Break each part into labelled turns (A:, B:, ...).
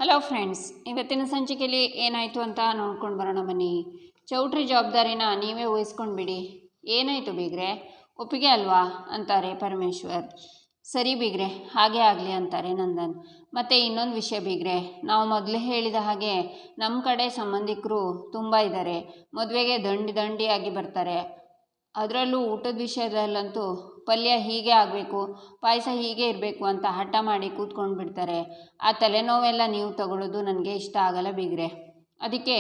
A: Hello friends, ಇವತ್ತಿನ ಸಂಚಿಕೆಯಲ್ಲಿ ಏನಾಯಿತು ಅಂತ ನೋಡ್ಕೊಂಡು ಬರೋಣ ಬನ್ನಿ. ಚೌಟ್ರಿ ಜವಾಬ್ದಾರಿನ ನೀವೇ ವಹಿಸ್ಕೊಂಡು ಬಿಡಿ. ಏನಾಯಿತು ಬೀಗ್ರೆ, ಒಪ್ಪಿಗೆ ಅಲ್ವಾ ಅಂತಾರೆ ಪರಮೇಶ್ವರ್. ಸರಿ ಬೀಗ್ರೆ, ಹಾಗೇ ಆಗಲಿ ಅಂತಾರೆ ನಂದನ್. ಮತ್ತು ಇನ್ನೊಂದು ವಿಷಯ ಬೀಗ್ರೆ, ನಾವು ಮೊದಲೇ ಹೇಳಿದ ಹಾಗೆ ನಮ್ಮ ಕಡೆ ಸಂಬಂಧಿಕರು ತುಂಬ ಇದ್ದಾರೆ. ಮದುವೆಗೆ ದಂಡಿಯಾಗಿ ಬರ್ತಾರೆ. ಅದರಲ್ಲೂ ಊಟದ ವಿಷಯದಲ್ಲಂತೂ ಪಲ್ಯ ಹೀಗೆ ಆಗಬೇಕು, ಪಾಯಸ ಹೀಗೆ ಇರಬೇಕು ಅಂತ ಹಠ ಮಾಡಿ ಕೂತ್ಕೊಂಡು ಬಿಡ್ತಾರೆ. ಆ ತಲೆನೋವೆಲ್ಲ ನೀವು ತಗೊಳ್ಳೋದು ನನಗೆ ಇಷ್ಟ ಆಗಲ್ಲ ಬೀಗ್ರೆ. ಅದಕ್ಕೆ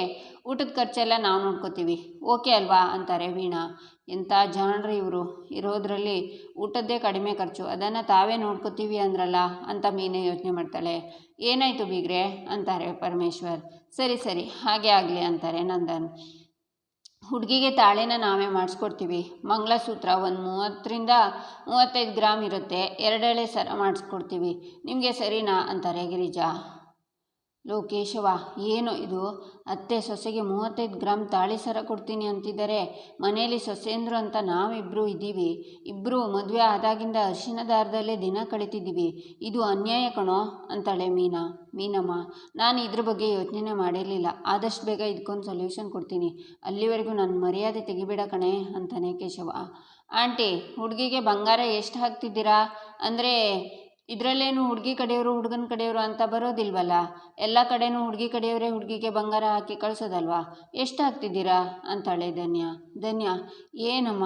A: ಊಟದ ಖರ್ಚೆಲ್ಲ ನಾವು ನೋಡ್ಕೋತೀವಿ, ಓಕೆ ಅಲ್ವಾ ಅಂತಾರೆ ವೀಣಾ. ಎಂಥ ಜಾಣ್ರಿ ಇವರು, ಇರೋದ್ರಲ್ಲಿ ಊಟದ್ದೇ ಕಡಿಮೆ ಖರ್ಚು, ಅದನ್ನು ತಾವೇ ನೋಡ್ಕೋತೀವಿ ಅಂದ್ರಲ್ಲ ಅಂತ ಮೀನೇ ಯೋಚನೆ ಮಾಡ್ತಾಳೆ. ಏನಾಯಿತು ಬೀಗ್ರೆ ಅಂತಾರೆ ಪರಮೇಶ್ವರ್. ಸರಿ ಹಾಗೆ ಆಗಲಿ ಅಂತಾರೆ ನಂದನ್. ಹುಡುಗಿಗೆ ತಾಳೆನ ನಾವೇ ಮಾಡಿಸ್ಕೊಡ್ತೀವಿ. ಮಂಗಳಸೂತ್ರ ಒಂದು 30-35 ಗ್ರಾಮ್ ಇರುತ್ತೆ. 2 ಎಳೆ ಸರ ಮಾಡಿಸ್ಕೊಡ್ತೀವಿ. ನಿಮಗೆ ಸರಿನಾ ಅಂತಾರೆ ಗಿರಿಜಾ. ಲೋಕೇಶವ, ಏನು ಇದು, ಅತ್ತೆ ಸೊಸೆಗೆ 35 ಗ್ರಾಮ್ ತಾಳಿ ಸರ ಕೊಡ್ತೀನಿ ಅಂತಿದ್ದಾರೆ. ಮನೆಯಲ್ಲಿ ಸೊಸೆಂದ್ರು ಅಂತ ನಾವಿಬ್ಬರು ಇದ್ದೀವಿ. ಇಬ್ಬರು ಮದುವೆ ಆದಾಗಿಂದ ಅರಿಶಿನ ದಾರದಲ್ಲೇ ದಿನ ಕಳಿತಿದ್ದೀವಿ. ಇದು ಅನ್ಯಾಯ ಕಣೋ ಅಂತಾಳೆ ಮೀನಮ್ಮ. ನಾನು ಇದ್ರ ಬಗ್ಗೆ ಯೋಚನೆ ಮಾಡಿರಲಿಲ್ಲ. ಆದಷ್ಟು ಬೇಗ ಇದಕ್ಕೊಂದು ಸೊಲ್ಯೂಷನ್ ಕೊಡ್ತೀನಿ. ಅಲ್ಲಿವರೆಗೂ ನನ್ನ ಮರ್ಯಾದೆ ತೆಗಿಬೇಡ ಕಣೆ ಅಂತಾನೆ ಕೇಶವ. ಆಂಟಿ, ಹುಡುಗಿಗೆ ಬಂಗಾರ ಎಷ್ಟು ಹಾಕ್ತಿದ್ದೀರಾ? ಅಂದರೆ ಇದರಲ್ಲೇನು ಹುಡುಗಿ ಕಡೆಯವರು ಹುಡುಗನ ಕಡೆಯವರು ಅಂತ ಬರೋದಿಲ್ವಲ್ಲ. ಎಲ್ಲ ಕಡೆನೂ ಹುಡುಗಿ ಕಡೆಯವರೇ ಹುಡುಗಿಗೆ ಬಂಗಾರ ಹಾಕಿ ಕಳಿಸೋದಲ್ವಾ? ಎಷ್ಟು ಹಾಕ್ತಿದ್ದೀರಾ ಅಂತಾಳೆ ಧನ್ಯ. ಏನಮ್ಮ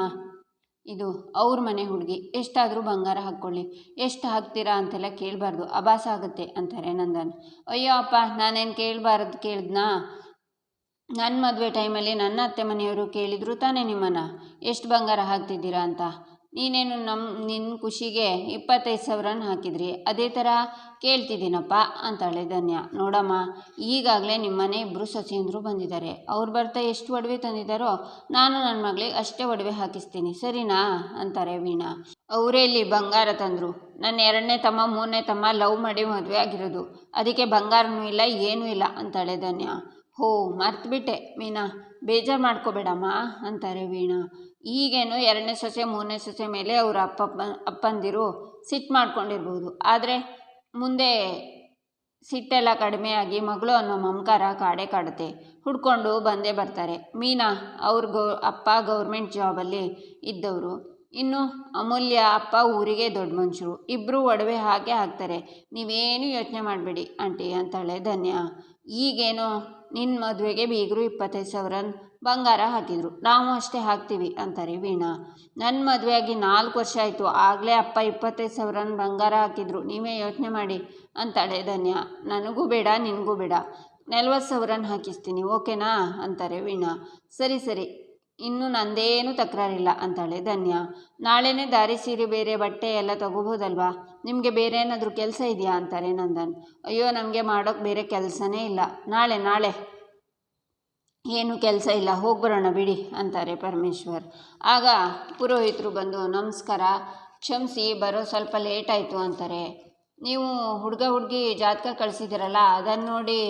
A: ಇದು ಅವ್ರ ಮನೆ ಹುಡುಗಿ, ಎಷ್ಟಾದರೂ ಬಂಗಾರ ಹಾಕ್ಕೊಳ್ಳಿ, ಎಷ್ಟು ಹಾಕ್ತೀರಾ ಅಂತೆಲ್ಲ ಕೇಳಬಾರ್ದು, ಅಭಾಸ ಆಗುತ್ತೆ ಅಂತಾರೆ ನಂದನ್. ಅಯ್ಯೋ ಅಪ್ಪ, ನಾನೇನು ಕೇಳಿದ್ನಾ? ನನ್ನ ಮದುವೆ ಟೈಮಲ್ಲಿ ನನ್ನ ಅತ್ತೆ ಮನೆಯವರು ಕೇಳಿದ್ರು ತಾನೇ ನಿಮ್ಮನ್ನು ಎಷ್ಟು ಬಂಗಾರ ಹಾಕ್ತಿದ್ದೀರಾ ಅಂತ. ನೀನೇನು ನಿನ್ನ ಖುಷಿಗೆ 25,000 ಹಾಕಿದ್ರಿ, ಅದೇ ಥರ ಕೇಳ್ತಿದ್ದೀನಪ್ಪ ಅಂತಾಳೆ ಧನ್ಯ. ನೋಡಮ್ಮ, ಈಗಾಗಲೇ ನಿಮ್ಮನೆ ಇಬ್ಬರು ಸೊಸೆಯಂದರು ಬಂದಿದ್ದಾರೆ. ಅವ್ರು ಬರ್ತಾ ಎಷ್ಟು ಒಡವೆ ತಂದಿದ್ದಾರೋ ನಾನು ನನ್ನ ಮಗಳಿಗೆ ಅಷ್ಟೇ ಒಡವೆ ಹಾಕಿಸ್ತೀನಿ, ಸರಿನಾ ಅಂತಾರೆ ವೀಣಾ. ಅವರೇ ಇಲ್ಲಿ ಬಂಗಾರ ತಂದರು. ನನ್ನ 2ನೇ ತಮ್ಮ 3ನೇ ತಮ್ಮ ಲವ್ ಮಾಡಿ ಮದುವೆ ಆಗಿರೋದು. ಅದಕ್ಕೆ ಬಂಗಾರನೂ ಇಲ್ಲ ಏನೂ ಇಲ್ಲ ಅಂತಾಳೆ ಧನ್ಯ. ಹೋ, ಮರ್ತುಬಿಟ್ಟೆ ಮೀನಾ, ಬೇಜಾರು ಮಾಡ್ಕೋಬೇಡಮ್ಮ ಅಂತಾರೆ ವೀಣಾ. ಈಗೇನು 2ನೇ ಸೊಸೆ 3ನೇ ಸೊಸೆ ಮೇಲೆ ಅವರ ಅಪ್ಪಂದಿರು ಸಿಟ್ಟು ಮಾಡ್ಕೊಂಡಿರ್ಬೋದು. ಆದರೆ ಮುಂದೆ ಸಿಟ್ಟೆಲ್ಲ ಕಡಿಮೆಯಾಗಿ ಮಗಳು ಅನ್ನೋ ಮಮಕಾರ ಕಾಡುತ್ತೆ. ಹುಡ್ಕೊಂಡು ಬಂದೇ ಬರ್ತಾರೆ. ಮೀನಾ ಅವ್ರ ಅಪ್ಪ ಗೌರ್ಮೆಂಟ್ ಜಾಬಲ್ಲಿ ಇದ್ದವರು. ಇನ್ನು ಅಮೂಲ್ಯ ಅಪ್ಪ ಊರಿಗೆ ದೊಡ್ಡ ಮನುಷ್ಯರು. ಇಬ್ಬರು ಒಡವೆ ಹಾಗೆ ಹಾಕ್ತಾರೆ. ನೀವೇನು ಯೋಚನೆ ಮಾಡಬೇಡಿ ಆಂಟಿ ಅಂತಾಳೆ ಧನ್ಯ. ಈಗೇನೋ ನಿನ್ನ ಮದುವೆಗೆ ಬೀಗರು 25,000 ಬಂಗಾರ ಹಾಕಿದರು, ನಾವು ಅಷ್ಟೇ ಹಾಕ್ತೀವಿ ಅಂತಾರೆ ವೀಣಾ. ನನ್ನ ಮದುವೆಯಾಗಿ 4 ವರ್ಷ ಆಯಿತು, ಆಗಲೇ ಅಪ್ಪ 25,000 ಬಂಗಾರ ಹಾಕಿದ್ರು, ನೀವೇ ಯೋಚನೆ ಮಾಡಿ ಅಂತಾಳೆ ಧನ್ಯ. ನನಗೂ ಬೇಡ ನಿನಗೂ ಬೇಡ, 40,000 ಹಾಕಿಸ್ತೀನಿ, ಓಕೆನಾ ಅಂತಾರೆ ವೀಣಾ. ಸರಿ, ಇನ್ನು ನಂದೇನು ತಕರಾರಿಲ್ಲ ಅಂತಾಳೆ ಧನ್ಯ. ನಾಳೆನೇ ದಾರಿ ಸೀರೆ ಬೇರೆ ಬಟ್ಟೆ ಎಲ್ಲ ತಗೋಬೋದಲ್ವಾ? ನಿಮಗೆ ಬೇರೆ ಏನಾದರೂ ಕೆಲಸ ಇದೆಯಾ ಅಂತಾರೆ ನಂದನ್. ಅಯ್ಯೋ, ನಮಗೆ ಮಾಡೋಕ್ಕೆ ಬೇರೆ ಕೆಲಸನೇ ಇಲ್ಲ. ನಾಳೆ ಏನು ಕೆಲಸ ಇಲ್ಲ, ಹೋಗ್ಬರೋಣ ಬಿಡಿ ಅಂತಾರೆ ಪರಮೇಶ್ವರ್. ಆಗ ಪುರೋಹಿತರು ಬಂದು ನಮಸ್ಕಾರ, ಕ್ಷಮಿಸಿ ಬರೋ ಸ್ವಲ್ಪ ಲೇಟ್ ಆಯಿತು ಅಂತಾರೆ. ನೀವು ಹುಡುಗಿ ಜಾತಕ ಕಳಿಸಿದ್ದೀರಲ್ಲ, ಅದನ್ನು ನೋಡಿ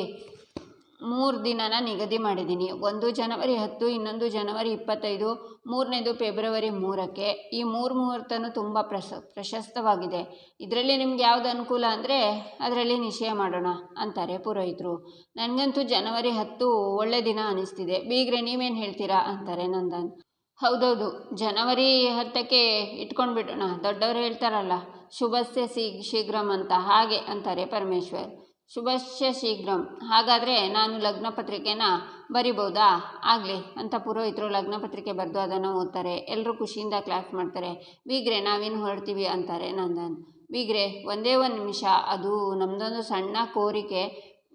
A: 3 ದಿನನ ನಿಗದಿ ಮಾಡಿದ್ದೀನಿ. ಒಂದು ಜನವರಿ 10, ಇನ್ನೊಂದು ಜನವರಿ 25, 3ನೇದು ಫೆಬ್ರವರಿ 3ಕ್ಕೆ. ಈ 3 ಮುಹೂರ್ತನೂ ತುಂಬ ಪ್ರಶಸ್ತವಾಗಿದೆ. ಇದರಲ್ಲಿ ನಿಮ್ಗೆ ಯಾವುದು ಅನುಕೂಲ ಅಂದರೆ ಅದರಲ್ಲಿ ನಿಶ್ಚಯ ಮಾಡೋಣ ಅಂತಾರೆ ಪುರೋಹಿತರು. ನನಗಂತೂ ಜನವರಿ 10 ಒಳ್ಳೆ ದಿನ ಅನ್ನಿಸ್ತಿದೆ. ಬೀಗ್ರೆ ನೀವೇನು ಹೇಳ್ತೀರಾ ಅಂತಾರೆ ನಂದನ್. ಹೌದೌದು, ಜನವರಿ 10ಕ್ಕೆ ಇಟ್ಕೊಂಡು ಬಿಡೋಣ. ದೊಡ್ಡವರು ಹೇಳ್ತಾರಲ್ಲ, ಶುಭಸ್ಯ ಶೀಘ್ರಂ ಅಂತ, ಹಾಗೆ ಅಂತಾರೆ ಪರಮೇಶ್ವರ್. ಶುಭಸ್ಯ ಶೀಘ್ರಂ, ಹಾಗಾದರೆ ನಾನು ಲಗ್ನ ಪತ್ರಿಕೆನ ಬರಿಬೋದಾ? ಆಗಲಿ ಅಂತ ಪುರೋಹಿತರು ಲಗ್ನ ಪತ್ರಿಕೆ ಬರೆದು ಅದನ್ನು ಓದ್ತಾರೆ. ಎಲ್ಲರೂ ಖುಷಿಯಿಂದ ಕ್ಲಾಸ್ ಮಾಡ್ತಾರೆ. ಬೀಗ್ರೆ ನಾವಿನ್ನು ಹೊರಡ್ತೀವಿ ಅಂತಾರೆ ನಂದನ್. ಬೀಗ್ರೆ ಒಂದೇ ಒಂದು ನಿಮಿಷ, ಅದು ನಮ್ಮದೊಂದು ಸಣ್ಣ ಕೋರಿಕೆ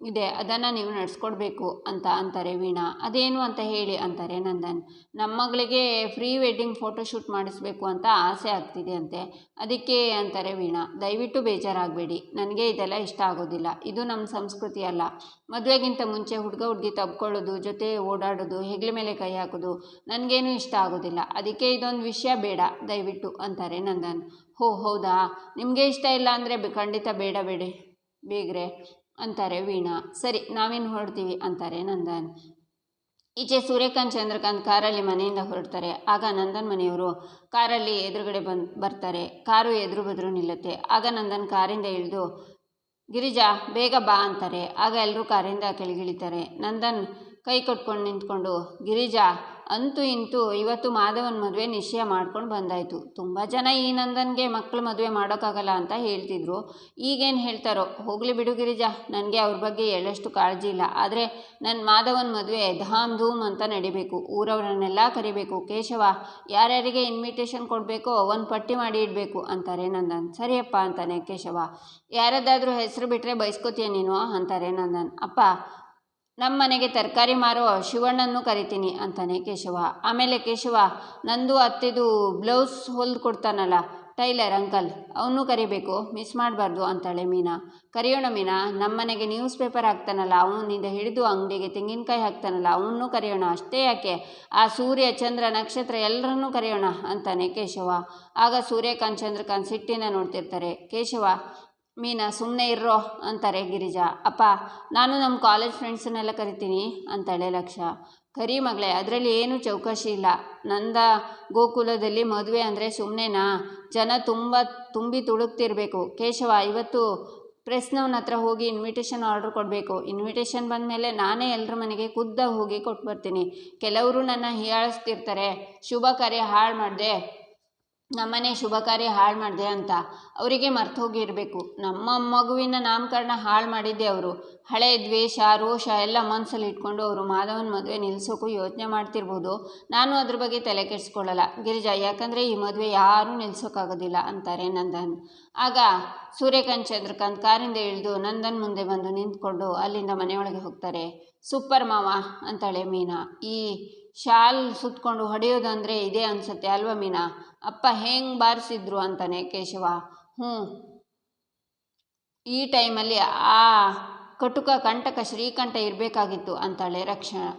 A: ಇದೆ, ಅದನ್ನು ನೀವು ನಡೆಸ್ಕೊಡ್ಬೇಕು ಅಂತಾರೆ ವೀಣಾ. ಅದೇನು ಅಂತ ಹೇಳಿ ಅಂತಾರೆ ನಂದನ್. ನಮ್ಮ ಮಗಳಿಗೆ ಪ್ರೀ ವೆಡ್ಡಿಂಗ್ ಫೋಟೋಶೂಟ್ ಮಾಡಿಸ್ಬೇಕು ಅಂತ ಆಸೆ ಆಗ್ತಿದೆ ಅಂತೆ, ಅದಕ್ಕೆ ಅಂತಾರೆ ವೀಣಾ. ದಯವಿಟ್ಟು ಬೇಜಾರಾಗಬೇಡಿ, ನನಗೆ ಇದೆಲ್ಲ ಇಷ್ಟ ಆಗೋದಿಲ್ಲ. ಇದು ನಮ್ಮ ಸಂಸ್ಕೃತಿ ಅಲ್ಲ. ಮದುವೆಗಿಂತ ಮುಂಚೆ ಹುಡುಗಿ ತಬ್ಕೊಳ್ಳೋದು, ಜೊತೆ ಓಡಾಡೋದು, ಹೆಗ್ಲ ಮೇಲೆ ಕೈ ಹಾಕೋದು ನನಗೇನು ಇಷ್ಟ ಆಗೋದಿಲ್ಲ. ಅದಕ್ಕೆ ಇದೊಂದು ವಿಷಯ ಬೇಡ ದಯವಿಟ್ಟು ಅಂತಾರೆ ನಂದನ್. ಹೌದಾ, ನಿಮಗೆ ಇಷ್ಟ ಇಲ್ಲ ಅಂದರೆ ಖಂಡಿತ ಬೇಡ ಬೀಗ್ರೆ ಅಂತಾರೆ ವೀಣಾ. ಸರಿ, ನಾವಿನ್ನು ಹೊರಡ್ತೀವಿ ಅಂತಾರೆ ನಂದನ್. ಈಚೆ ಸೂರ್ಯಕಾಂತ್ ಚಂದ್ರಕಾಂತ್ ಕಾರಲ್ಲಿ ಮನೆಯಿಂದ ಹೊರಡ್ತಾರೆ. ಆಗ ನಂದನ್ ಮನೆಯವರು ಕಾರಲ್ಲಿ ಎದುರುಗಡೆ ಬರ್ತಾರೆ. ಕಾರು ಎದುರು ಬದ್ರು ನಿಲ್ಲುತ್ತೆ. ಆಗ ನಂದನ್ ಕಾರಿಂದ ಇಳಿದು ಗಿರಿಜಾ ಬೇಗ ಬಾ ಅಂತಾರೆ. ಆಗ ಎಲ್ಲರೂ ಕಾರಿಂದ ಕೆಳಗಿಳಿತಾರೆ. ನಂದನ್ ಕೈ ಕಟ್ಕೊಂಡು ನಿಂತ್ಕೊಂಡು, ಗಿರಿಜಾ ಅಂತೂ ಇಂತೂ ಇವತ್ತು ಮಾಧವನ ಮದುವೆ ನಿಶ್ಚಯ ಮಾಡ್ಕೊಂಡು ಬಂದಾಯಿತು. ತುಂಬ ಜನ ಈ ನಂದನ್ಗೆ ಮಕ್ಕಳು ಮದುವೆ ಮಾಡೋಕ್ಕಾಗಲ್ಲ ಅಂತ ಹೇಳ್ತಿದ್ರು. ಈಗೇನು ಹೇಳ್ತಾರೋ ಹೋಗಲಿ ಬಿಡು ಗಿರಿಜಾ, ನನಗೆ ಅವ್ರ ಬಗ್ಗೆ ಎಳ್ಳಷ್ಟು ಕಾಳಜಿ ಇಲ್ಲ. ಆದರೆ ನನ್ನ ಮಾಧವನ ಮದುವೆ ಧಾಮ್ ಧೂಮ್ ಅಂತ ನಡಿಬೇಕು. ಊರವರನ್ನೆಲ್ಲ ಕರಿಬೇಕು. ಕೇಶವ ಯಾರ್ಯಾರಿಗೆ ಇನ್ವಿಟೇಷನ್ ಕೊಡಬೇಕೋ ಒಂದು ಪಟ್ಟಿ ಮಾಡಿ ಇಡಬೇಕು ಅಂತಾರೆ ನಂದನ್. ಸರಿಯಪ್ಪ ಅಂತಾನೆ ಕೇಶವ. ಯಾರದ್ದಾದ್ರೂ ಹೆಸರು ಬಿಟ್ಟರೆ ಬಯಸ್ಕೋತೀಯ ನೀನು ಅಂತಾರೆ ನಂದನ್. ಅಪ್ಪ, ನಮ್ಮ ಮನೆಗೆ ತರಕಾರಿ ಮಾರೋ ಶಿವಣ್ಣನ್ನು ಕರಿತೀನಿ ಅಂತಾನೆ ಕೇಶವ. ಆಮೇಲೆ ಕೇಶವ, ನಂದು ಅತ್ತೆದು ಬ್ಲೌಸ್ ಹೊಲ್ದು ಕೊಡ್ತಾನಲ್ಲ ಟೈಲರ್ ಅಂಕಲ್, ಅವನು ಕರಿಬೇಕು, ಮಿಸ್ ಮಾಡಬಾರ್ದು ಅಂತಾಳೆ ಮೀನಾ. ಕರೆಯೋಣ ಮೀನಾ, ನಮ್ಮ ಮನೆಗೆ ನ್ಯೂಸ್ ಪೇಪರ್ ಹಾಕ್ತಾನಲ್ಲ ಅವನಿಂದ ಹಿಡಿದು ಅಂಗಡಿಗೆ ತೆಂಗಿನಕಾಯಿ ಹಾಕ್ತಾನಲ್ಲ ಅವನ್ನೂ ಕರೆಯೋಣ. ಅಷ್ಟೇ ಯಾಕೆ, ಆ ಸೂರ್ಯ ಚಂದ್ರ ನಕ್ಷತ್ರ ಎಲ್ಲರನ್ನೂ ಕರೆಯೋಣ ಅಂತಾನೆ ಕೇಶವ. ಆಗ ಸೂರ್ಯಕಾಂತ್ ಚಂದ್ರಕಾಂತ್ ಸಿಟ್ಟಿನ ನೋಡ್ತಿರ್ತಾರೆ. ಕೇಶವ, ಮೀನಾ ಸುಮ್ಮನೆ ಇರ್ರೋ ಅಂತಾರೆ ಗಿರಿಜಾ. ಅಪ್ಪ, ನಾನು ನಮ್ಮ ಕಾಲೇಜ್ ಫ್ರೆಂಡ್ಸನ್ನೆಲ್ಲ ಕರಿತೀನಿ ಅಂತಾಳೆ ಲಕ್ಷ್ಯ. ಕರಿ ಮಗಳೇ, ಅದರಲ್ಲಿ ಏನೂ ಚೌಕಾಶಿ ಇಲ್ಲ. ನಂದ ಗೋಕುಲದಲ್ಲಿ ಮದುವೆ ಅಂದರೆ ಸುಮ್ಮನೆನಾ? ಜನ ತುಂಬಿ ತುಳುಕ್ತಿರ್ಬೇಕು. ಕೇಶವ, ಇವತ್ತು ಪ್ರೆಸ್ನವನ ಹತ್ರ ಹೋಗಿ ಇನ್ವಿಟೇಷನ್ ಆರ್ಡ್ರ್ ಕೊಡಬೇಕು. ಇನ್ವಿಟೇಷನ್ ಬಂದಮೇಲೆ ನಾನೇ ಎಲ್ಲರ ಮನೆಗೆ ಖುದ್ದಾಗಿ ಹೋಗಿ ಕೊಟ್ಟು ಬರ್ತೀನಿ. ಕೆಲವರು ನನ್ನ ಹೀಯಾಳಿಸ್ತಿರ್ತಾರೆ, ಶುಭ ಕಾರ್ಯ ಹಾಳು ಮಾಡಿದೆ, ನಮ್ಮನೆ ಶುಭ ಕಾರ್ಯ ಹಾಳು ಮಾಡಿದೆ ಅಂತ. ಅವರಿಗೆ ಮರ್ತು ಹೋಗಿರಬೇಕು. ನಮ್ಮ ಮಗುವಿನ ನಾಮಕರಣ ಹಾಳು ಮಾಡಿದ್ದೆ ಅವರು. ಹಳೆ ದ್ವೇಷ ರೋಷ ಎಲ್ಲ ಮನಸ್ಸಲ್ಲಿ ಇಟ್ಕೊಂಡು ಅವರು ಮಾಧವನ ಮದುವೆ ನಿಲ್ಲಿಸೋಕ್ಕೂ ಯೋಚನೆ ಮಾಡ್ತಿರ್ಬೋದು. ನಾನು ಅದ್ರ ಬಗ್ಗೆ ತಲೆ ಕೆಡಿಸ್ಕೊಳ್ಳಲ್ಲ ಗಿರಿಜಾ, ಯಾಕಂದರೆ ಈ ಮದುವೆ ಯಾರೂ ನಿಲ್ಲಿಸೋಕ್ಕಾಗೋದಿಲ್ಲ ಅಂತಾರೆ ನಂದನ್. ಆಗ ಸೂರ್ಯಕಾಂತ್ ಚಂದ್ರಕಾಂತ್ ಕಾರಿಂದ ಇಳಿದು ನಂದನ್ ಮುಂದೆ ಬಂದು ನಿಂತ್ಕೊಂಡು ಅಲ್ಲಿಂದ ಮನೆಯೊಳಗೆ ಹೋಗ್ತಾರೆ. ಸೂಪರ್ ಮಾವ ಅಂತಾಳೆ ಮೀನಾ. ಈ ಶಾಲ್ ಸುತ್ತಕೊಂಡು ಹೊಡೆಯೋದಂದರೆ ಇದೇ ಅನಿಸುತ್ತೆ ಅಲ್ವಾ ಮೀನಾ? ಅಪ್ಪ ಹೆಂಗೆ ಬಾರಿಸಿದ್ರು ಅಂತಾನೆ ಕೇಶವ. ಈ ಟೈಮಲ್ಲಿ ಆ ಕಟುಕ ಕಂಟಕ ಶ್ರೀಕಂಠ ಇರಬೇಕಾಗಿತ್ತು ಅಂತಾಳೆ ರಕ್ಷಣಾ.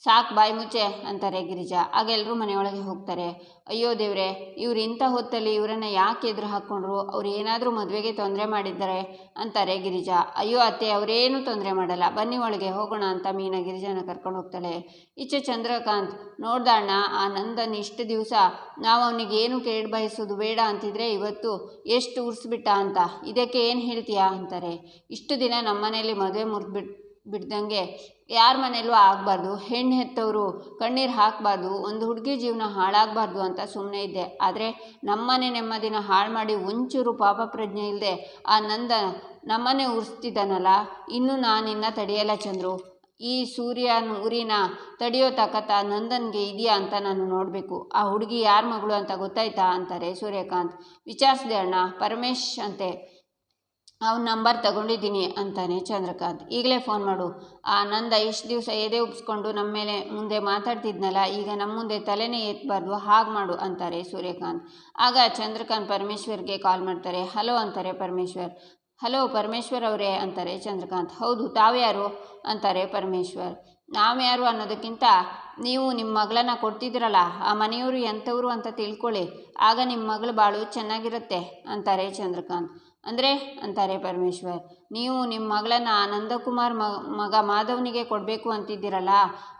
A: ಸಾಕು ಬಾಯಿ ಮುಚ್ಚೆ ಅಂತಾರೆ ಗಿರಿಜಾ. ಆಗ ಎಲ್ಲರೂ ಮನೆಯೊಳಗೆ ಹೋಗ್ತಾರೆ. ಅಯ್ಯೋ ದೇವ್ರೆ, ಇವ್ರು ಇಂಥ ಹೊತ್ತಲ್ಲಿ ಇವರನ್ನು ಯಾಕೆ ಎದುರು ಹಾಕ್ಕೊಂಡ್ರು? ಅವ್ರು ಏನಾದರೂ ಮದುವೆಗೆ ತೊಂದರೆ ಮಾಡಿದ್ದಾರೆ ಅಂತಾರೆ ಗಿರಿಜಾ. ಅಯ್ಯೋ ಅತ್ತೆ, ಅವರೇನೂ ತೊಂದರೆ ಮಾಡಲ್ಲ, ಬನ್ನಿ ಒಳಗೆ ಹೋಗೋಣ ಅಂತ ಮೀನಾ ಗಿರಿಜಾನ ಕರ್ಕೊಂಡು ಹೋಗ್ತಾಳೆ. ಈಚೆ ಚಂದ್ರಕಾಂತ್, ನೋಡ್ದ ಅಣ್ಣ, ಆ ನಂದನ್ ಇಷ್ಟು ದಿವಸ ನಾವು ಅವನಿಗೆ ಏನು ಕೇಳಿ ಬಯಸೋದು ಬೇಡ ಅಂತಿದ್ರೆ ಇವತ್ತು ಎಷ್ಟು ಉರ್ಸ್ಬಿಟ್ಟ ಅಂತ. ಇದಕ್ಕೆ ಏನು ಹೇಳ್ತೀಯಾ ಅಂತಾರೆ. ಇಷ್ಟು ದಿನ ನಮ್ಮ ಮನೇಲಿ ಮದುವೆ ಬಿಡ್ದಂಗೆ ಯಾರ ಮನೆಯಲ್ಲೂ ಆಗಬಾರ್ದು, ಹೆಣ್ಣು ಹೆತ್ತವರು ಕಣ್ಣೀರು ಹಾಕಬಾರ್ದು, ಒಂದು ಹುಡುಗಿ ಜೀವನ ಹಾಳಾಗಬಾರ್ದು ಅಂತ ಸುಮ್ಮನೆ ಇದ್ದೆ. ಆದರೆ ನಮ್ಮನೆ ನೆಮ್ಮದಿನ ಹಾಳು ಮಾಡಿ ಒಂಚೂರು ಪಾಪ ಪ್ರಜ್ಞೆ ಇಲ್ಲದೆ ಆ ನಮ್ಮನೆ ಉರಿಸ್ತಿದ್ದಾನಲ್ಲ, ಇನ್ನೂ ನಾನಿನ್ನ ತಡೆಯಲ್ಲ ಚಂದ್ರು. ಈ ಸೂರ್ಯನ ಊರಿನ ತಡೆಯೋ ತಾಕತ್ತ ನಂದನ್ಗೆ ಇದೆಯಾ ಅಂತ ನಾನು ನೋಡಬೇಕು. ಆ ಹುಡುಗಿ ಯಾರ ಮಗಳು ಅಂತ ಗೊತ್ತಾಯ್ತಾ ಅಂತಾರೆ ಸೂರ್ಯಕಾಂತ್. ವಿಚಾರಿಸಿದೆ ಅಣ್ಣ, ಪರಮೇಶ್ ಅಂತೆ, ಅವನ ನಂಬರ್ ತಗೊಂಡಿದ್ದೀನಿ ಅಂತಾನೆ ಚಂದ್ರಕಾಂತ್. ಈಗಲೇ ಫೋನ್ ಮಾಡು. ಆ ನಂದ ಇಷ್ಟು ದಿವಸ ಎದೆ ಉಬ್ಸ್ಕೊಂಡು ನಮ್ಮ ಮೇಲೆ ಮುಂದೆ ಮಾತಾಡ್ತಿದ್ನಲ್ಲ, ಈಗ ನಮ್ಮ ಮುಂದೆ ತಲೆನೇ ಎತ್ತಬಾರ್ದು, ಹಾಗೆ ಮಾಡು ಅಂತಾರೆ ಸೂರ್ಯಕಾಂತ್. ಆಗ ಚಂದ್ರಕಾಂತ್ ಪರಮೇಶ್ವರ್ಗೆ ಕಾಲ್ ಮಾಡ್ತಾರೆ. ಹಲೋ ಅಂತಾರೆ ಪರಮೇಶ್ವರ್. ಹಲೋ ಪರಮೇಶ್ವರ್ ಅವರೇ ಅಂತಾರೆ ಚಂದ್ರಕಾಂತ್. ಹೌದು, ತಾವ್ಯಾರು ಅಂತಾರೆ ಪರಮೇಶ್ವರ್. ನಾವ್ಯಾರು ಅನ್ನೋದಕ್ಕಿಂತ ನೀವು ನಿಮ್ಮ ಮಗಳನ್ನ ಕೊಡ್ತಿದ್ದೀರಲ್ಲ, ಆ ಮನೆಯವರು ಎಂಥವ್ರು ಅಂತ ತಿಳ್ಕೊಳ್ಳಿ, ಆಗ ನಿಮ್ಮ ಮಗಳು ಬಾಳು ಚೆನ್ನಾಗಿರುತ್ತೆ ಅಂತಾರೆ ಚಂದ್ರಕಾಂತ್. ಅಂದರೆ ಅಂತಾರೆ ಪರಮೇಶ್ವರ್, ನೀವು ನಿಮ್ಮ ಮಗಳನ್ನ ನಂದಕುಮಾರ್ ಮಗ ಮಾಧವನಿಗೆ ಕೊಡಬೇಕು ಅಂತಿದ್ದೀರಲ್ಲ,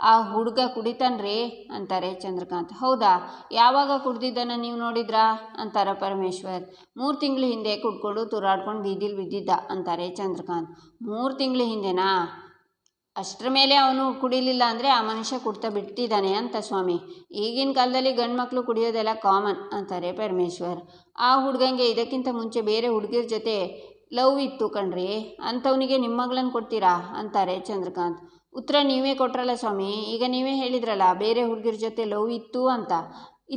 A: ಆ ಹುಡುಗ ಕುಡಿತಾನ್ರಿ ಅಂತಾರೆ ಚಂದ್ರಕಾಂತ್. ಹೌದಾ, ಯಾವಾಗ ಕುಡ್ದಿದ್ದನ್ನು ನೀವು ನೋಡಿದ್ರಾ ಅಂತಾರೆ ಪರಮೇಶ್ವರ್. 3 ತಿಂಗಳ ಹಿಂದೆ ಕುಡ್ಕೊಂಡು ತೂರಾಡ್ಕೊಂಡು ಬೀದಿಲಿ ಬಿದ್ದಿದ್ದ ಅಂತಾರೆ ಚಂದ್ರಕಾಂತ್. 3 ತಿಂಗಳ ಹಿಂದೆನಾ? ಅಷ್ಟರ ಮೇಲೆ ಅವನು ಕುಡಿಲಿಲ್ಲ ಅಂದರೆ ಆ ಮನುಷ್ಯ ಕುಡ್ತಾ ಬಿಟ್ಟಿದ್ದಾನೆ ಅಂತ ಸ್ವಾಮಿ. ಈಗಿನ ಕಾಲದಲ್ಲಿ ಗಂಡು ಮಕ್ಕಳು ಕುಡಿಯೋದೆಲ್ಲ ಕಾಮನ್ ಅಂತಾರೆ ಪರಮೇಶ್ವರ್. ಆ ಹುಡುಗಂಗೆ ಇದಕ್ಕಿಂತ ಮುಂಚೆ ಬೇರೆ ಹುಡುಗಿರ ಜೊತೆ ಲವ್ ಇತ್ತು ಕಣ್ರಿ, ಅಂಥವನಿಗೆ ನಿಮ್ಮ ಮಗಳನ್ನ ಕೊಡ್ತೀರಾ ಅಂತಾರೆ ಚಂದ್ರಕಾಂತ್. ಉತ್ತರ ನೀವೇ ಕೊಟ್ರಲ್ಲ ಸ್ವಾಮಿ, ಈಗ ನೀವೇ ಹೇಳಿದ್ರಲ್ಲ ಬೇರೆ ಹುಡುಗಿರ ಜೊತೆ ಲವ್ ಇತ್ತು ಅಂತ.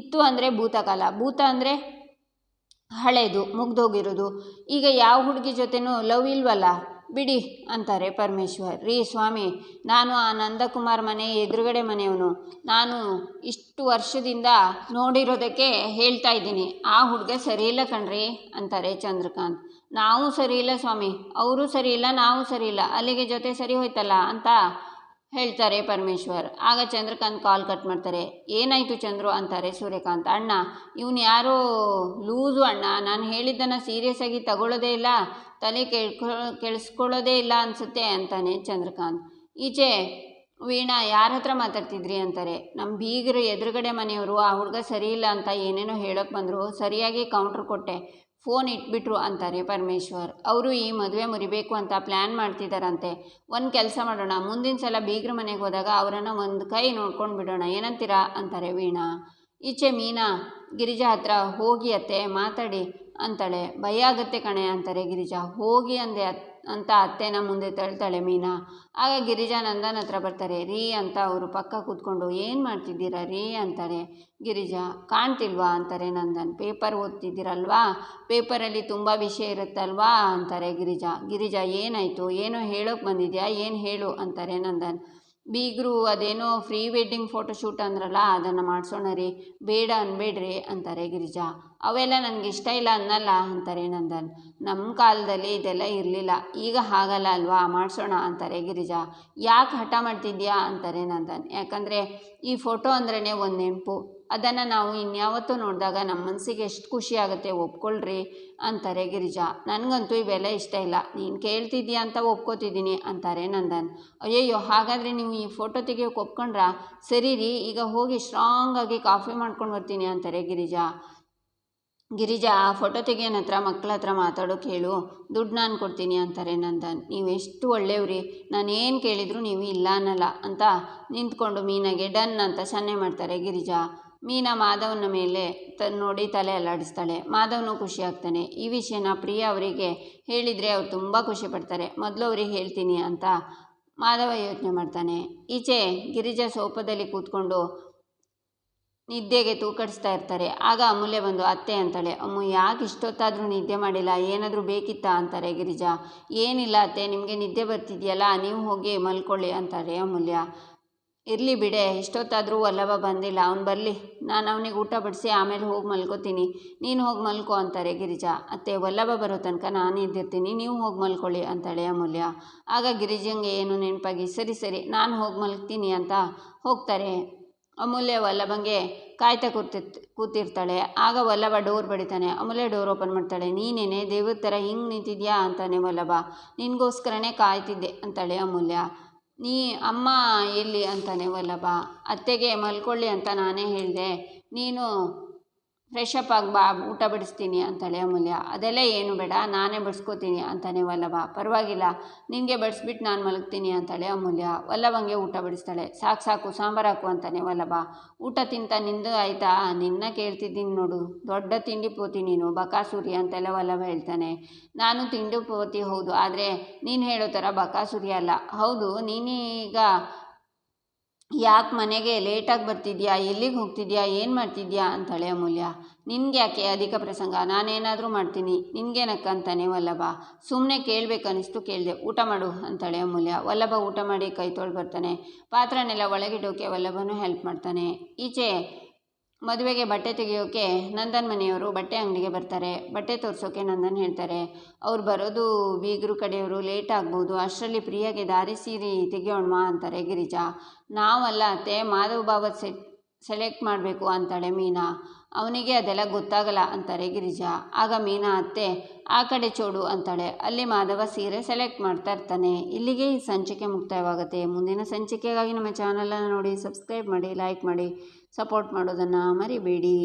A: ಇತ್ತು ಅಂದರೆ ಭೂತಕಾಲ, ಭೂತ ಅಂದರೆ ಹಳೇದು ಮುಗ್ದೋಗಿರೋದು. ಈಗ ಯಾವ ಹುಡುಗಿ ಜೊತೆನೂ ಲವ್ ಇಲ್ವಲ್ಲ ಬಿಡಿ ಅಂತಾರೆ ಪರಮೇಶ್ವರ್. ರೀ ಸ್ವಾಮಿ, ನಾನು ಆ ನಂದಕುಮಾರ್ ಮನೆ ಎದುರುಗಡೆ ಮನೆಯವನು, ನಾನು ಇಷ್ಟು ವರ್ಷದಿಂದ ನೋಡಿರೋದಕ್ಕೆ ಹೇಳ್ತಾ ಇದ್ದೀನಿ. ಆ ಹುಡುಗ ಸರಿ ಇಲ್ಲ ಕಣ್ರಿ ಅಂತಾರೆ ಚಂದ್ರಕಾಂತ್. ನಾವು ಸರಿ ಇಲ್ಲ ಸ್ವಾಮಿ, ಅವರು ಸರಿ ಇಲ್ಲ, ನಾವು ಸರಿ ಇಲ್ಲ, ಅಲ್ಲಿಗೆ ಜೊತೆ ಸರಿ ಹೋಯ್ತಲ್ಲ ಅಂತ ಹೇಳ್ತಾರೆ ಪರಮೇಶ್ವರ್. ಆಗ ಚಂದ್ರಕಾಂತ್ ಕಾಲ್ ಕಟ್ ಮಾಡ್ತಾರೆ. ಏನಾಯಿತು ಚಂದ್ರು ಅಂತಾರೆ ಸೂರ್ಯಕಾಂತ್. ಅಣ್ಣ, ಇವನು ಯಾರೋ ಲೂಸು ಅಣ್ಣ, ನಾನು ಹೇಳಿದ್ದನ್ನು ಸೀರಿಯಸ್ ಆಗಿ ತಗೊಳ್ಳೋದೇ ಇಲ್ಲ, ತಲೆ ಕೆಡಿಸ್ಕೊಳ್ಳೋದೇ ಇಲ್ಲ ಅನಿಸುತ್ತೆ ಅಂತಾನೆ ಚಂದ್ರಕಾಂತ್. ಈಚೆ ವೀಣಾ, ಯಾರ ಹತ್ರ ಮಾತಾಡ್ತಿದ್ರಿ ಅಂತಾರೆ. ನಮ್ಮ ಬೀಗರು ಎದುರುಗಡೆ ಮನೆಯವರು ಆ ಹುಡುಗ ಸರಿ ಇಲ್ಲ ಅಂತ ಏನೇನೋ ಹೇಳೋಕ್ಕೆ ಬಂದರು, ಸರಿಯಾಗಿ ಕೌಂಟ್ರ್ ಕೊಟ್ಟೆ. ಫೋನ್ ಇಟ್ಬಿಟ್ರು ಅಂತಾರೆ ಪರಮೇಶ್ವರ್. ಅವರು ಈ ಮದುವೆ ಮುರಿಬೇಕು ಅಂತ ಪ್ಲ್ಯಾನ್ ಮಾಡ್ತಿದ್ದಾರಂತೆ. ಒಂದು ಕೆಲಸ ಮಾಡೋಣ, ಮುಂದಿನ ಸಲ ಬೀಗ್ರ ಮನೆಗೆ ಹೋದಾಗ ಅವರನ್ನು ಒಂದು ಕೈ ನೋಡ್ಕೊಂಡು ಬಿಡೋಣ, ಏನಂತೀರಾ ಅಂತಾರೆ ವೀಣಾ. ಈಚೆ ಮೀನಾ ಗಿರಿಜಾ ಹತ್ರ ಹೋಗಿ ಅತ್ತೆ ಮಾತಾಡಿ ಅಂತಾಳೆ. ಭಯ ಆಗುತ್ತೆ ಕಣೆ ಅಂತಾರೆ ಗಿರಿಜಾ. ಹೋಗಿ ಅಂದೆ ಅಂತ ಅತ್ತೆನ ಮುಂದೆ ತಳ್ತಾಳೆ ಮೀನಾ. ಆಗ ಗಿರಿಜಾ ನಂದನ್ ಹತ್ರ ಬರ್ತಾರೆ. ರೀ ಅಂತ ಅವರು ಪಕ್ಕ ಕೂತ್ಕೊಂಡು ಏನು ಮಾಡ್ತಿದ್ದೀರಾ ರೀ ಅಂತಾರೆ ಗಿರಿಜಾ. ಕಾಣ್ತಿಲ್ವಾ ಅಂತಾರೆ ನಂದನ್. ಪೇಪರ್ ಓದ್ತಿದ್ದೀರಲ್ವಾ, ಪೇಪರಲ್ಲಿ ತುಂಬ ವಿಷಯ ಇರುತ್ತಲ್ವಾ ಅಂತಾರೆ ಗಿರಿಜಾ. ಗಿರಿಜಾ ಏನಾಯಿತು, ಏನೋ ಹೇಳೋಕೆ ಬಂದಿದ್ಯಾ, ಏನು ಹೇಳು ಅಂತಾರೆ ನಂದನ್. ಬೀಗರು ಅದೇನೋ ಪ್ರೀ ವೆಡ್ಡಿಂಗ್ ಫೋಟೋಶೂಟ್ ಅಂದ್ರಲ್ಲ, ಅದನ್ನು ಮಾಡಿಸೋಣ ರೀ, ಬೇಡ ಅನ್ಬೇಡ್ರಿ ಅಂತಾರೆ ಗಿರಿಜಾ. ಅವೆಲ್ಲ ನನಗೆ ಇಷ್ಟ ಇಲ್ಲ ಅನ್ನಲ್ಲ ಅಂತಾರೆ ನಂದನ್. ನಮ್ಮ ಕಾಲದಲ್ಲಿ ಇದೆಲ್ಲ ಇರಲಿಲ್ಲ, ಈಗ ಹಾಗಲ್ಲ ಅಲ್ವಾ, ಮಾಡಿಸೋಣ ಅಂತಾರೆ ಗಿರಿಜಾ. ಯಾಕೆ ಹಠ ಮಾಡ್ತಿದ್ಯಾ ಅಂತಾರೆ ನಂದನ್. ಯಾಕಂದರೆ ಈ ಫೋಟೋ ಅಂದ್ರೇ ಒಂದು ನೆನಪು, ಅದನ್ನು ನಾವು ಇನ್ಯಾವತ್ತೂ ನೋಡಿದಾಗ ನಮ್ಮ ಮನಸ್ಸಿಗೆ ಎಷ್ಟು ಖುಷಿ ಆಗುತ್ತೆ, ಒಪ್ಕೊಳ್ರಿ ಅಂತಾರೆ ಗಿರಿಜಾ. ನನಗಂತೂ ಇವೆಲ್ಲ ಇಷ್ಟ ಇಲ್ಲ, ನೀನು ಕೇಳ್ತಿದ್ದೀಯಾ ಅಂತ ಒಪ್ಕೋತಿದ್ದೀನಿ ಅಂತಾರೆ ನಂದನ್. ಅಯ್ಯಯ್ಯೋ, ಹಾಗಾದರೆ ನೀವು ಈ ಫೋಟೋ ತೆಗಿಯೋಕೆ ಒಪ್ಕೊಂಡ್ರಾ, ಸರಿ ರೀ, ಈಗ ಹೋಗಿ ಸ್ಟ್ರಾಂಗಾಗಿ ಕಾಫಿ ಮಾಡ್ಕೊಂಡು ಬರ್ತೀನಿ ಅಂತಾರೆ ಗಿರಿಜಾ. ಗಿರಿಜಾ ಆ ಫೋಟೋ ತೆಗಿಯೋನ ಹತ್ರ ಮಕ್ಕಳ ಹತ್ರ ಮಾತಾಡೋಕೆ ಹೇಳು, ದುಡ್ಡು ನಾನು ಕೊಡ್ತೀನಿ ಅಂತಾರೆ ನಂದನ್. ನೀವೆಷ್ಟು ಒಳ್ಳೆಯವ್ರಿ, ನಾನೇನು ಕೇಳಿದ್ರು ನೀವು ಇಲ್ಲ ಅನ್ನಲ್ಲ ಅಂತ ನಿಂತ್ಕೊಂಡು ಮೀನಾಗೆ ಡನ್ ಅಂತ ಸನ್ನೆ ಮಾಡ್ತಾರೆ ಗಿರಿಜಾ. ಮೀನಾ ಮಾಧವನ ಮೇಲೆ ನೋಡಿ ತಲೆ ಅಲ್ಲಾಡಿಸ್ತಾಳೆ. ಮಾಧವನು ಖುಷಿ ಆಗ್ತಾನೆ. ಈ ವಿಷಯನ ಪ್ರಿಯಾ ಅವರಿಗೆ ಹೇಳಿದರೆ ಅವ್ರು ತುಂಬ ಖುಷಿ ಪಡ್ತಾರೆ, ಮೊದಲು ಅವ್ರಿಗೆ ಹೇಳ್ತೀನಿ ಅಂತ ಮಾಧವ ಯೋಚನೆ ಮಾಡ್ತಾನೆ. ಈಚೆ ಗಿರಿಜಾ ಸೋಫಾದಲ್ಲಿ ಕೂತ್ಕೊಂಡು ನಿದ್ದೆಗೆ ತೂಕಡಿಸ್ತಾ ಇರ್ತಾರೆ. ಆಗ ಅಮೂಲ್ಯ ಬಂದು ಅತ್ತೆ ಅಂತಾಳೆ. ಅಮ್ಮು, ಯಾಕೆ ಇಷ್ಟೊತ್ತಾದರೂ ನಿದ್ದೆ ಮಾಡಿಲ್ಲ, ಏನಾದರೂ ಬೇಕಿತ್ತಾ ಅಂತಾರೆ ಗಿರಿಜಾ. ಏನಿಲ್ಲ ಅತ್ತೆ, ನಿಮಗೆ ನಿದ್ದೆ ಬರ್ತಿದೆಯಲ್ಲ, ನೀವು ಹೋಗಿ ಮಲ್ಕೊಳ್ಳಿ ಅಂತಾರೆ ಅಮೂಲ್ಯ. ಇರಲಿ ಬಿಡೆ, ಇಷ್ಟೊತ್ತಾದರೂ ವಲ್ಲಭ ಬಂದಿಲ್ಲ, ಅವ್ನು ಬರಲಿ, ನಾನು ಅವನಿಗೆ ಊಟ ಬಡಿಸಿ ಆಮೇಲೆ ಹೋಗಿ ಮಲ್ಕೋತೀನಿ, ನೀನು ಹೋಗಿ ಮಲ್ಕೋ ಅಂತಾರೆ ಗಿರಿಜಾ. ಅತ್ತೆ, ವಲ್ಲಭ ಬರೋ ತನಕ ನಾನು ಇದ್ದಿರ್ತೀನಿ, ನೀವು ಹೋಗಿ ಮಲ್ಕೊಳ್ಳಿ ಅಂತಾಳೆ ಅಮೂಲ್ಯ. ಆಗ ಗಿರಿಜಂಗೆ ಏನು ನೆನಪಾಗಿ ಸರಿ ಸರಿ ನಾನು ಹೋಗಿ ಮಲ್ಗ್ತೀನಿ ಅಂತ ಹೋಗ್ತಾರೆ. ಅಮೂಲ್ಯ ವಲ್ಲಭಂಗೆ ಕಾಯ್ತಾ ಕೂತಿರ್ತಾಳೆ. ಆಗ ವಲ್ಲಭ ಡೋರ್ ಬಡಿತಾನೆ. ಅಮೂಲ್ಯ ಡೋರ್ ಓಪನ್ ಮಾಡ್ತಾಳೆ. ನೀನೇನೆ ದೇವ್ರ ಥರ ಹಿಂಗೆ ನಿಂತಿದ್ಯಾ ಅಂತಾನೆ ವಲ್ಲಭ. ನಿನಗೋಸ್ಕರನೇ ಕಾಯ್ತಿದ್ದೆ ಅಂತಾಳೆ ಅಮೂಲ್ಯ. ನೀ ಅಮ್ಮ ಎಲ್ಲಿ ಅಂತಾನೆ ವಲ್ಲಭ. ಅತ್ತೆಗೆ ಮಲ್ಕೊಳ್ಳಿ ಅಂತ ನಾನೇ ಹೇಳಿದೆ, ನೀನು ಫ್ರೆಶ್ ಅಪ್ ಆಗಿ ಬಾ, ಊಟ ಬಡಿಸ್ತೀನಿ ಅಂತಾಳೆ ಅಮೂಲ್ಯ. ಅದೆಲ್ಲ ಏನು ಬೇಡ, ನಾನೇ ಬಡಿಸ್ಕೋತೀನಿ ಅಂತಾನೆ ವಲ್ಲಭ. ಪರವಾಗಿಲ್ಲ, ನಿನಗೆ ಬಡಿಸ್ಬಿಟ್ಟು ನಾನು ಮಲಗ್ತೀನಿ ಅಂತಾಳೆ ಅಮೂಲ್ಯ. ವಲ್ಲಭಂಗೆ ಊಟ ಬಡಿಸ್ತಾಳೆ. ಸಾಕು ಸಾಕು, ಸಾಂಬಾರು ಹಾಕು ಅಂತಾನೆ ವಲ್ಲಭ. ಊಟ ತಿಂತ ನಿಂದು ಆಯಿತಾ, ನಿನ್ನ ಕೇಳ್ತಿದ್ದೀನಿ ನೋಡು, ದೊಡ್ಡ ತಿಂಡಿ ಪೋತಿ ನೀನು, ಬಕಾಸುರಿ ಅಂತೆಲ್ಲ ವಲ್ಲಭ ಹೇಳ್ತಾನೆ. ನಾನು ತಿಂಡಿ ಪೋತಿ ಹೌದು, ಆದರೆ ನೀನು ಹೇಳೋ ಥರ ಬಕಾಸುರಿ ಅಲ್ಲ. ಹೌದು, ನೀನೀಗ ಯಾಕೆ ಮನೆಗೆ ಲೇಟಾಗಿ ಬರ್ತಿದ್ಯಾ, ಎಲ್ಲಿಗೆ ಹೋಗ್ತಿದ್ಯಾ, ಏನು ಮಾಡ್ತಿದ್ಯಾ ಅಂತಾಳೆ ಅಮೂಲ್ಯ. ನಿನ್ಗೆ ಯಾಕೆ ಅಧಿಕ ಪ್ರಸಂಗ, ನಾನೇನಾದರೂ ಮಾಡ್ತೀನಿ, ನಿನಗೇನಕ್ಕ ಅಂತಾನೆ ವಲ್ಲಭ. ಸುಮ್ಮನೆ ಕೇಳಬೇಕನ್ನಿಸ್ತು ಕೇಳಿದೆ, ಊಟ ಮಾಡು ಅಂತಾಳೆ ಅಮೂಲ್ಯ. ವಲ್ಲಭ ಊಟ ಮಾಡಿ ಕೈ ತೊಳೆದು ಬರ್ತಾನೆ. ಪಾತ್ರೆನೆಲ್ಲ ಒಳಗಿಡೋಕೆ ವಲ್ಲಭನೂ ಹೆಲ್ಪ್ ಮಾಡ್ತಾನೆ. ಈಚೆ ಮದುವೆಗೆ ಬಟ್ಟೆ ತೆಗೆಯೋಕೆ ನಂದನ್ ಮನೆಯವರು ಬಟ್ಟೆ ಅಂಗಡಿಗೆ ಬರ್ತಾರೆ. ಬಟ್ಟೆ ತೋರಿಸೋಕೆ ನಂದನ್ ಹೇಳ್ತಾರೆ, ಅವ್ರು ಬರೋದು ಬೀಗರು ಕಡೆಯವರು, ಲೇಟ್ ಆಗ್ಬೋದು, ಅಷ್ಟರಲ್ಲಿ ಪ್ರಿಯಾಗೆ ದಾರಿ ಸೀರೆ ತೆಗೆಯೋಣವಾ ಅಂತಾರೆ ಗಿರಿಜಾ. ನಾವಲ್ಲ ಅತ್ತೆ, ಮಾಧವ್ ಬಾಬಾ ಸೆಲೆಕ್ಟ್ ಮಾಡಬೇಕು ಅಂತಾಳೆ ಮೀನಾ. ಅವನಿಗೆ ಅದೆಲ್ಲ ಗೊತ್ತಾಗಲ್ಲ ಅಂತಾರೆ ಗಿರಿಜಾ. ಆಗ ಮೀನಾ ಅತ್ತೆ ಆ ಕಡೆ ಚೋಡು ಅಂತಾಳೆ. ಅಲ್ಲಿ ಮಾಧವ ಸೀರೆ ಸೆಲೆಕ್ಟ್ ಮಾಡ್ತಾ ಇರ್ತಾನೆ. ಇಲ್ಲಿಗೆ ಈ ಸಂಚಿಕೆ ಮುಕ್ತಾಯವಾಗುತ್ತೆ. ಮುಂದಿನ ಸಂಚಿಕೆಗಾಗಿ ನಮ್ಮ ಚಾನಲನ್ನು ನೋಡಿ, ಸಬ್ಸ್ಕ್ರೈಬ್ ಮಾಡಿ, ಲೈಕ್ ಮಾಡಿ, ಸಪೋರ್ಟ್ ಮಾಡೋದನ್ನು ಮರಿಬೇಡಿ.